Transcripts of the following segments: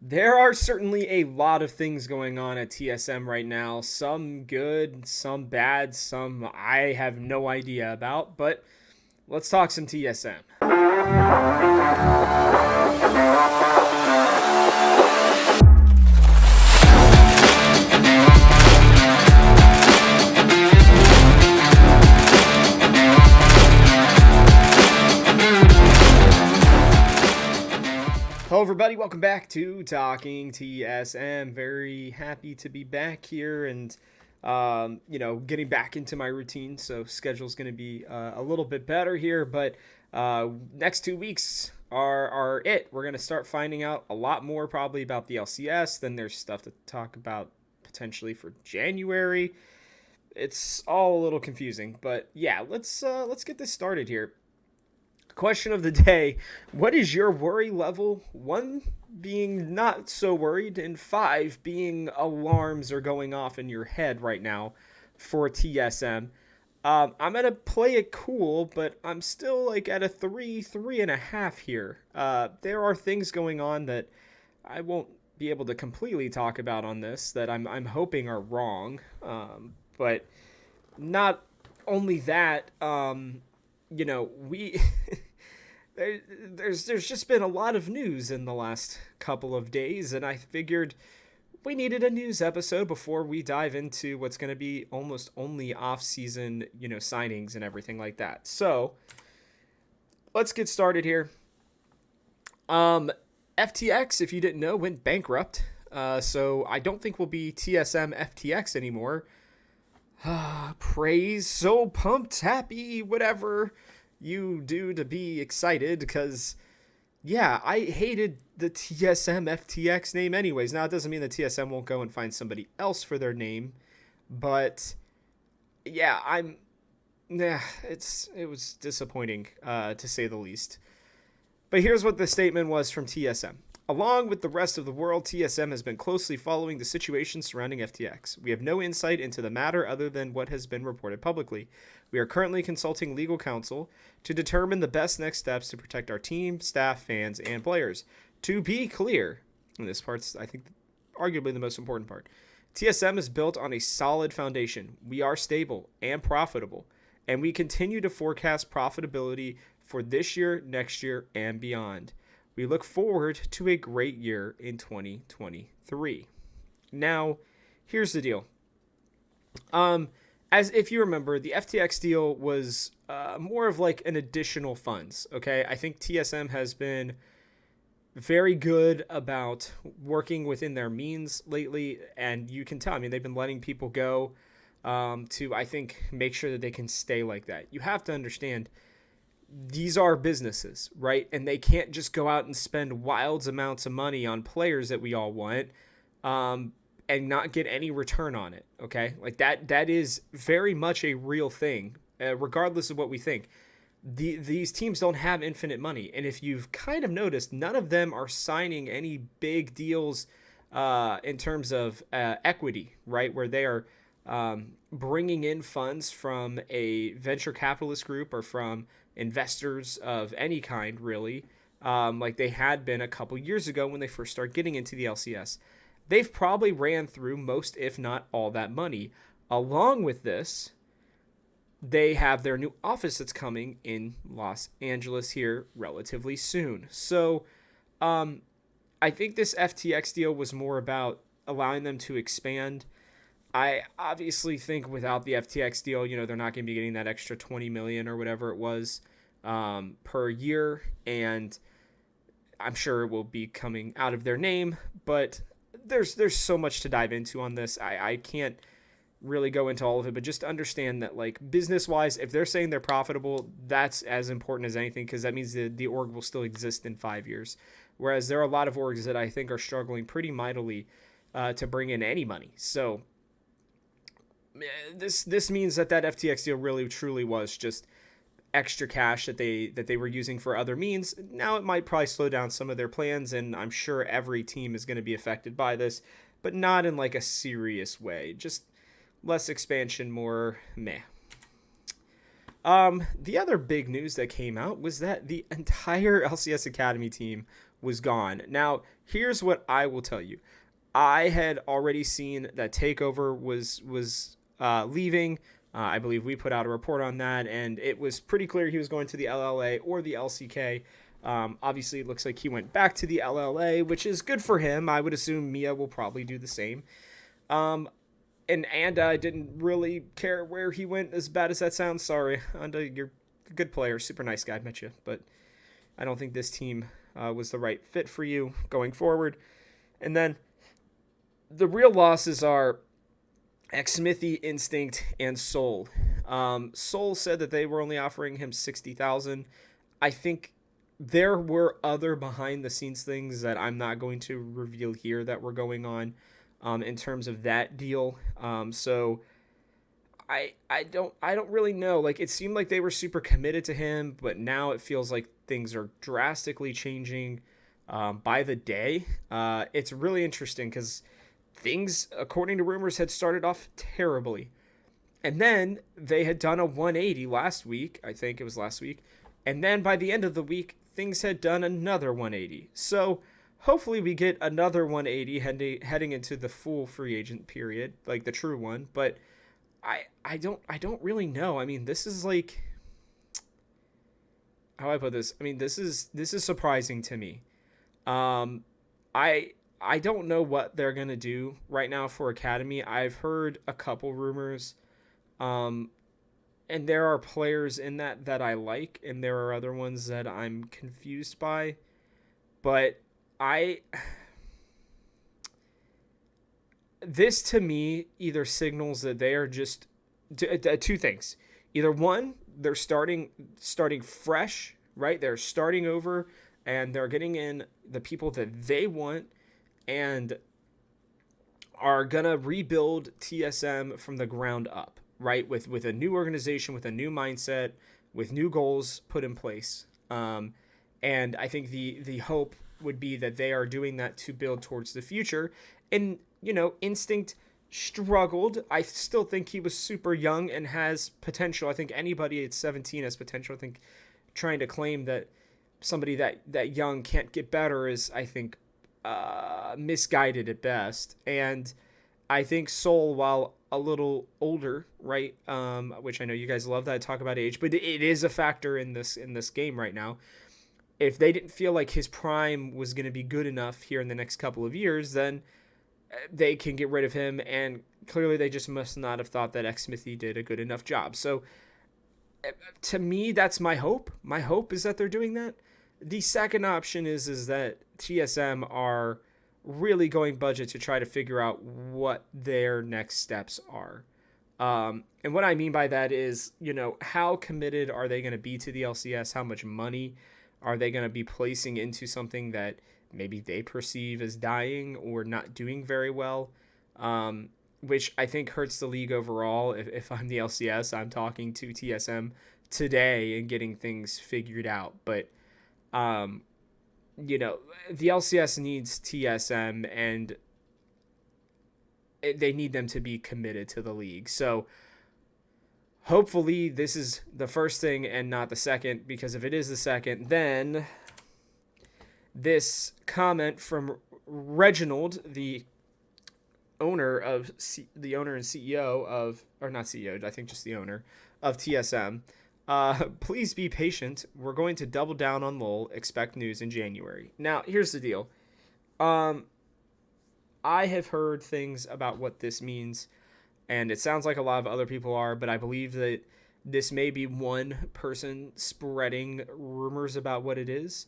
There are certainly a lot of things going on at TSM right now. Some good, some bad, some I have no idea about, but let's talk some TSM. Hello, everybody. Welcome back to Talking TSM. Very happy to be back here and, getting back into my routine. So, schedule's going to be a little bit better here. But next 2 weeks are it. We're going to start finding out a lot more probably about the LCS. Then there's stuff to talk about potentially for January. It's all a little confusing. But yeah, let's get this started here. Question of the day: what is your worry level? 1 being not so worried, and 5 being alarms are going off in your head right now for TSM. I'm gonna play it cool, but I'm still like at a 3.5 here. There are things going on that I won't be able to completely talk about on this that I'm hoping are wrong. But not only that, we there's just been a lot of news in the last couple of days, and I figured we needed a news episode before we dive into what's going to be almost only off-season, signings and everything like that. So let's get started here. FTX, if you didn't know, went bankrupt. So I don't think we'll be TSM FTX anymore. Praise, so pumped, happy, whatever you do to be excited, because yeah, I hated the TSM FTX name anyways. Now, it doesn't mean that TSM won't go and find somebody else for their name, but yeah, it was disappointing, to say the least. But here's what the statement was from TSM. Along with the rest of the world, TSM has been closely following the situation surrounding FTX. We have no insight into the matter other than what has been reported publicly. We are currently consulting legal counsel to determine the best next steps to protect our team, staff, fans, and players. To be clear, and this part's, I think, arguably the most important part, TSM is built on a solid foundation. We are stable and profitable, and we continue to forecast profitability for this year, next year, and beyond. We look forward to a great year in 2023. Now, here's the deal. As if you remember, the FTX deal was more of like an additional funds. Okay, I think TSM has been very good about working within their means lately, and you can tell. I mean, they've been letting people go to, I think, make sure that they can stay like that. You have to understand, these are businesses, right? And they can't just go out and spend wild amounts of money on players that we all want, and not get any return on it. Okay, like that is very much a real thing, regardless of what we think. These teams don't have infinite money, and if you've kind of noticed, none of them are signing any big deals in terms of equity, right? Where they are bringing in funds from a venture capitalist group or from investors of any kind, really, like they had been a couple years ago when they first started getting into the LCS. They've probably ran through most, if not all, that money. Along with this, they have their new office that's coming in Los Angeles here relatively soon. So I think this FTX deal was more about allowing them to expand. I obviously think without the FTX deal, they're not going to be getting that extra 20 million or whatever it was per year, and I'm sure it will be coming out of their name. But there's so much to dive into on this. I can't really go into all of it, but just understand that, like, business wise, if they're saying they're profitable, that's as important as anything, because that means the org will still exist in 5 years. Whereas there are a lot of orgs that I think are struggling pretty mightily to bring in any money. So this means that FTX deal really truly was just extra cash that they were using for other means. Now it might probably slow down some of their plans, and I'm sure every team is going to be affected by this, but not in like a serious way. Just less expansion, more meh. The other big news that came out was that the entire LCS Academy team was gone. Now, here's what I will tell you. I had already seen that Takeover was leaving. I believe we put out a report on that, and it was pretty clear he was going to the LLA or the LCK. Obviously, it looks like he went back to the LLA, which is good for him. I would assume Mia will probably do the same. And Anda, I didn't really care where he went, as bad as that sounds. Sorry, Anda, you're a good player, super nice guy, met you, but I don't think this team was the right fit for you going forward. And then the real losses are Xmithy, Instinct, and Soul. Soul said that they were only offering him 60,000. I think there were other behind the scenes things that I'm not going to reveal here that were going on in terms of that deal. So I don't really know. Like, it seemed like they were super committed to him, but now it feels like things are drastically changing by the day. It's really interesting because things, according to rumors, had started off terribly. And then they had done a 180 last week. I think it was last week. And then by the end of the week, things had done another 180. So hopefully we get another 180 heading into the full free agent period, like the true one. But I don't really know. I mean, this is like, how do I put this? I mean, this is surprising to me. Um, I don't know what they're gonna do right now for Academy. I've heard a couple rumors, um, and there are players in that I like, and there are other ones that I'm confused by. But I this to me either signals that they are just two things. Either one, they're starting fresh, right? They're starting over, and they're getting in the people that they want, and are gonna rebuild TSM from the ground up, right? With a new organization, with a new mindset, with new goals put in place. And I think the hope would be that they are doing that to build towards the future. And Instinct struggled. I still think he was super young and has potential. I think anybody at 17 has potential. I think trying to claim that somebody that young can't get better is, I think, misguided at best. And I think Soul, while a little older, right, which I know you guys love that I talk about age, but it is a factor in this game right now. If they didn't feel like his prime was going to be good enough here in the next couple of years, then they can get rid of him. And clearly they just must not have thought that Xmithy did a good enough job. So to me, that's my hope. My hope is that they're doing that. The second option is that TSM are really going budget to try to figure out what their next steps are. And what I mean by that is, how committed are they going to be to the LCS? How much money are they going to be placing into something that maybe they perceive as dying or not doing very well? Which I think hurts the league overall. If I'm the LCS, I'm talking to TSM today and getting things figured out. But, the LCS needs TSM, and they need them to be committed to the league. So hopefully this is the first thing and not the second, because if it is the second, then this comment from Reginald, the owner and CEO of, or not CEO, I think just the owner of TSM. Please be patient. We're going to double down on LoL. Expect news in January. Now, here's the deal. I have heard things about what this means, and it sounds like a lot of other people are, but I believe that this may be one person spreading rumors about what it is.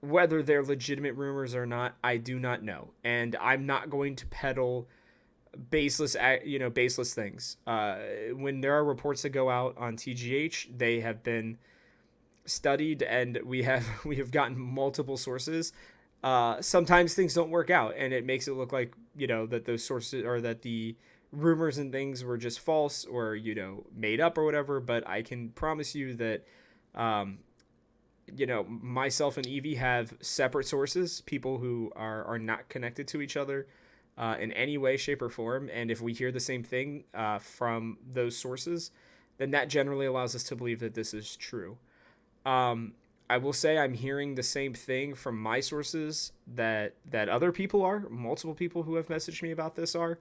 Whether they're legitimate rumors or not, I do not know. And I'm not going to peddle baseless things. When there are reports that go out on TGH, they have been studied, and we have gotten multiple sources. Sometimes things don't work out, and it makes it look like that those sources, or that the rumors and things were just false or made up or whatever. But I can promise you that myself and Evie have separate sources, people who are not connected to each other in any way, shape, or form. And if we hear the same thing from those sources, then that generally allows us to believe that this is true. I will say I'm hearing the same thing from my sources that other people are. Multiple people who have messaged me about this are.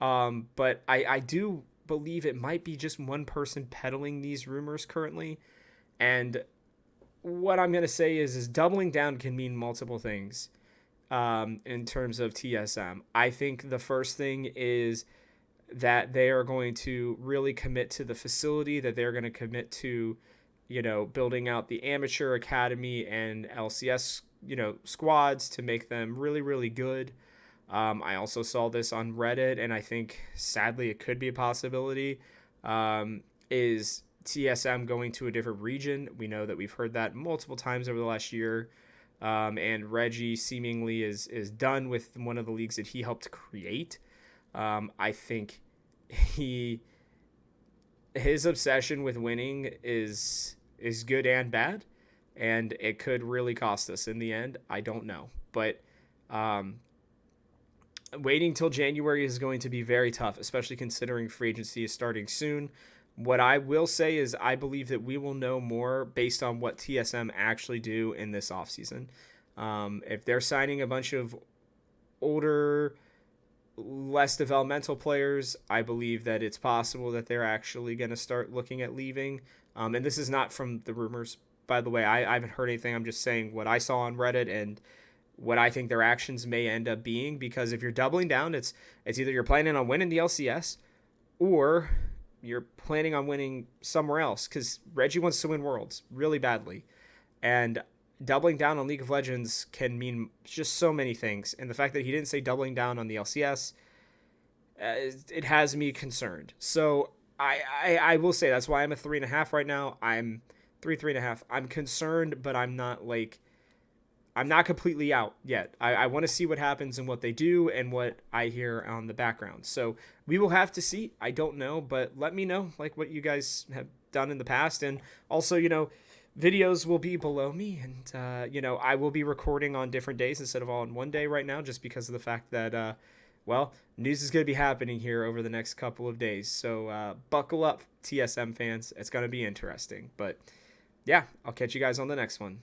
But I do believe it might be just one person peddling these rumors currently. And what I'm going to say is doubling down can mean multiple things in terms of TSM. I think the first thing is that they are going to really commit to the facility, that they're going to commit to, building out the amateur academy and LCS, squads to make them really, really good. I also saw this on Reddit, and I think sadly it could be a possibility. Is TSM going to a different region? We know that we've heard that multiple times over the last year. And Reggie seemingly is done with one of the leagues that he helped create. I think his obsession with winning is good and bad, and it could really cost us in the end. I don't know, but waiting till January is going to be very tough, especially considering free agency is starting soon. What I will say is I believe that we will know more based on what TSM actually do in this offseason. If they're signing a bunch of older, less developmental players, I believe that it's possible that they're actually going to start looking at leaving. And this is not from the rumors, by the way. I haven't heard anything. I'm just saying what I saw on Reddit and what I think their actions may end up being. Because if you're doubling down, it's either you're planning on winning the LCS or you're planning on winning somewhere else, because Reggie wants to win Worlds really badly. And doubling down on League of Legends can mean just so many things. And the fact that he didn't say doubling down on the LCS, it has me concerned. So I will say that's why I'm a 3.5 right now. I'm 3.5. I'm concerned, but I'm not completely out yet. I want to see what happens and what they do and what I hear on the background. So we will have to see. I don't know, but let me know what you guys have done in the past. And also, videos will be below me. And, I will be recording on different days instead of all in one day right now, just because of the fact that, news is going to be happening here over the next couple of days. So buckle up, TSM fans. It's going to be interesting. But, yeah, I'll catch you guys on the next one.